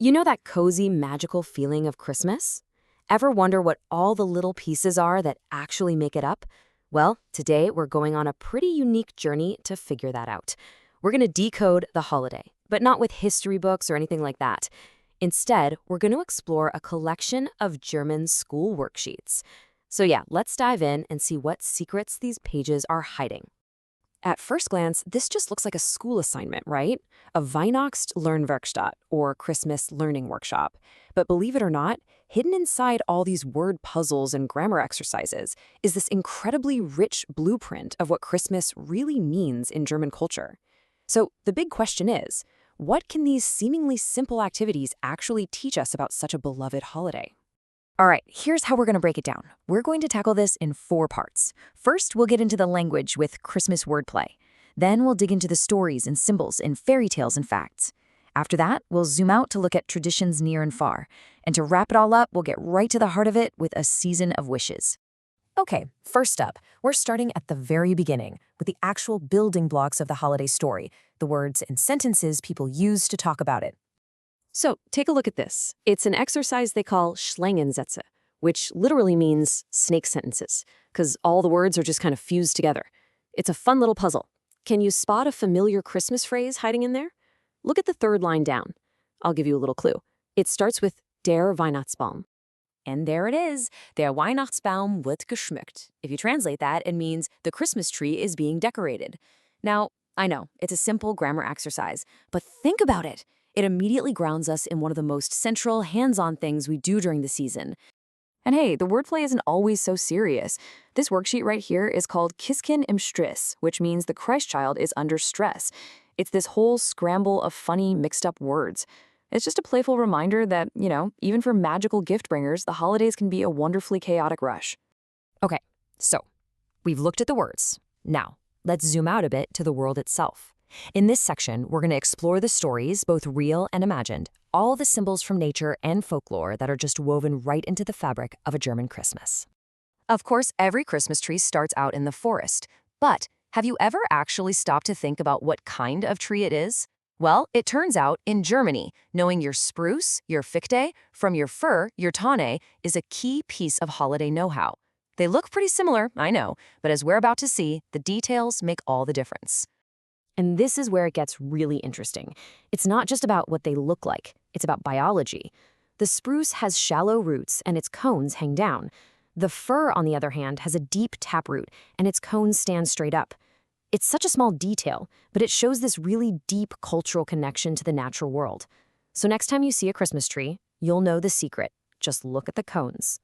You know that cozy, magical feeling of Christmas? Ever wonder what all the little pieces are that actually make it up? Well, today we're going on a pretty unique journey to figure that out. We're going to decode the holiday, but not with history books or anything like that. Instead, we're going to explore a collection of German school worksheets. So yeah, let's dive in and see what secrets these pages are hiding. At first glance, this just looks like a school assignment, right? A Weihnachts-Lernwerkstatt, or Christmas learning workshop. But believe it or not, hidden inside all these word puzzles and grammar exercises is this incredibly rich blueprint of what Christmas really means in German culture. So the big question is, what can these seemingly simple activities actually teach us about such a beloved holiday? All right, here's how we're going to break it down. We're going to tackle this in 4 parts. First, we'll get into the language with Christmas wordplay. Then we'll dig into the stories and symbols and fairy tales and facts. After that, we'll zoom out to look at traditions near and far. And to wrap it all up, we'll get right to the heart of it with a season of wishes. Okay, first up, we're starting at the very beginning with the actual building blocks of the holiday story, the words and sentences people use to talk about it. So take a look at this. It's an exercise they call Schlangensätze, which literally means snake sentences, because all the words are just kind of fused together. It's a fun little puzzle. Can you spot a familiar Christmas phrase hiding in there? Look at the third line down. I'll give you a little clue. It starts with der Weihnachtsbaum. And there it is. Der Weihnachtsbaum wird geschmückt. If you translate that, it means the Christmas tree is being decorated. Now, I know, it's a simple grammar exercise, but think about it. It immediately grounds us in one of the most central, hands-on things we do during the season. And hey, the wordplay isn't always so serious. This worksheet right here is called Kiskind im Stress, which means the Christ child is under stress. It's this whole scramble of funny, mixed-up words. It's just a playful reminder that, even for magical gift bringers, the holidays can be a wonderfully chaotic rush. Okay, so we've looked at the words. Now, let's zoom out a bit to the world itself. In this section, we're going to explore the stories, both real and imagined, all the symbols from nature and folklore that are just woven right into the fabric of a German Christmas. Of course, every Christmas tree starts out in the forest, but have you ever actually stopped to think about what kind of tree it is? Well, it turns out, in Germany, knowing your spruce, your Fichte, from your fir, your Tanne, is a key piece of holiday know-how. They look pretty similar, I know, but as we're about to see, the details make all the difference. And this is where it gets really interesting. It's not just about what they look like, it's about biology. The spruce has shallow roots and its cones hang down. The fir, on the other hand, has a deep taproot and its cones stand straight up. It's such a small detail, but it shows this really deep cultural connection to the natural world. So next time you see a Christmas tree, you'll know the secret. Just look at the cones.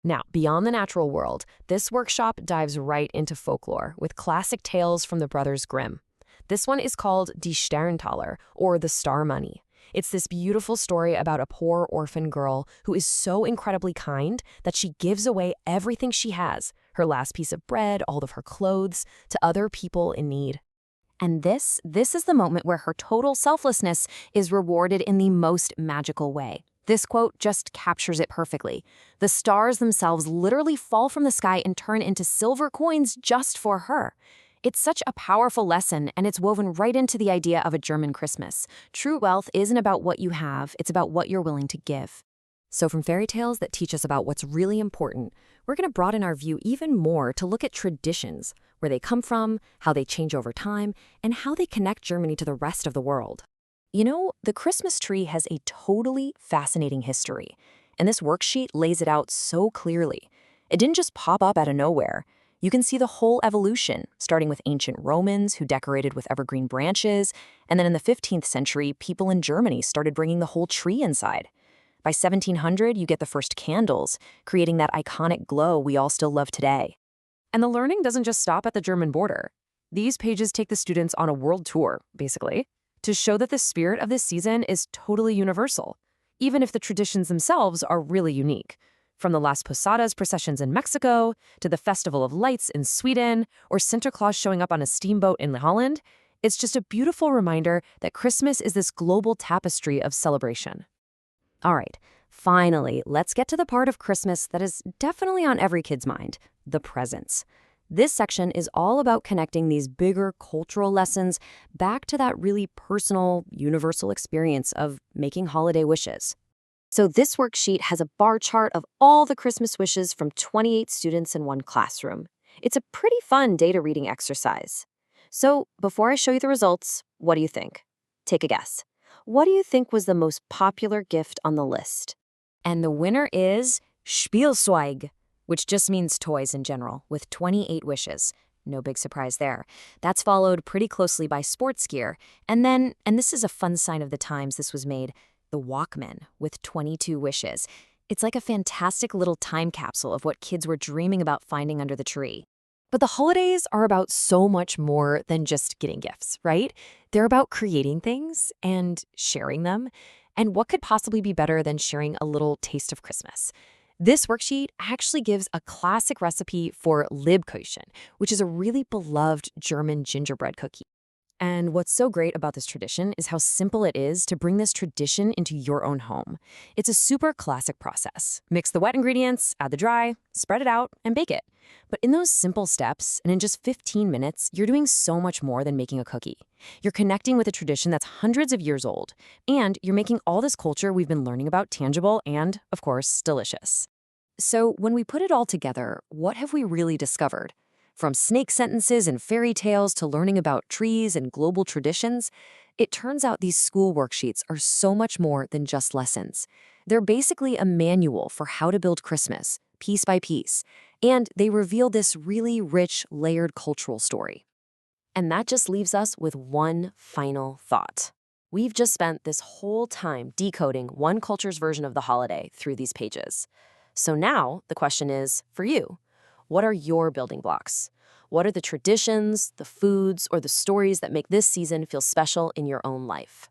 Now, beyond the natural world, this workshop dives right into folklore with classic tales from the Brothers Grimm. This one is called Die Sterntaler, or the Star Money. It's this beautiful story about a poor orphan girl who is so incredibly kind that she gives away everything she has, her last piece of bread, all of her clothes, to other people in need. And this is the moment where her total selflessness is rewarded in the most magical way. This quote just captures it perfectly. The stars themselves literally fall from the sky and turn into silver coins just for her. It's such a powerful lesson, and it's woven right into the idea of a German Christmas. True wealth isn't about what you have, it's about what you're willing to give. So from fairy tales that teach us about what's really important, we're going to broaden our view even more to look at traditions, where they come from, how they change over time, and how they connect Germany to the rest of the world. The Christmas tree has a totally fascinating history, and this worksheet lays it out so clearly. It didn't just pop up out of nowhere. You can see the whole evolution, starting with ancient Romans who decorated with evergreen branches, and then in the 15th century, people in Germany started bringing the whole tree inside. By 1700, you get the first candles, creating that iconic glow we all still love today. And the learning doesn't just stop at the German border. These pages take the students on a world tour, basically, to show that the spirit of this season is totally universal, even if the traditions themselves are really unique. From the Las Posadas processions in Mexico, to the Festival of Lights in Sweden, or Santa Claus showing up on a steamboat in Holland, it's just a beautiful reminder that Christmas is this global tapestry of celebration. All right, finally, let's get to the part of Christmas that is definitely on every kid's mind, the presents. This section is all about connecting these bigger cultural lessons back to that really personal, universal experience of making holiday wishes. So this worksheet has a bar chart of all the Christmas wishes from 28 students in one classroom. It's a pretty fun data reading exercise. So before I show you the results, what do you think? Take a guess. What do you think was the most popular gift on the list? And the winner is Spielzeug, which just means toys in general, with 28 wishes. No big surprise there. That's followed pretty closely by sports gear. And this is a fun sign of the times this was made, the Walkman with 22 wishes. It's like a fantastic little time capsule of what kids were dreaming about finding under the tree. But the holidays are about so much more than just getting gifts, right? They're about creating things and sharing them. And what could possibly be better than sharing a little taste of Christmas? This worksheet actually gives a classic recipe for Lebkuchen, which is a really beloved German gingerbread cookie. And what's so great about this tradition is how simple it is to bring this tradition into your own home. It's a super classic process. Mix the wet ingredients, add the dry, spread it out, and bake it. But in those simple steps, and in just 15 minutes, you're doing so much more than making a cookie. You're connecting with a tradition that's hundreds of years old, and you're making all this culture we've been learning about tangible and, of course, delicious. So when we put it all together, what have we really discovered? From snake sentences and fairy tales to learning about trees and global traditions, it turns out these school worksheets are so much more than just lessons. They're basically a manual for how to build Christmas, piece by piece, and they reveal this really rich, layered cultural story. And that just leaves us with one final thought. We've just spent this whole time decoding one culture's version of the holiday through these pages. So now the question is, for you, what are your building blocks? What are the traditions, the foods, or the stories that make this season feel special in your own life?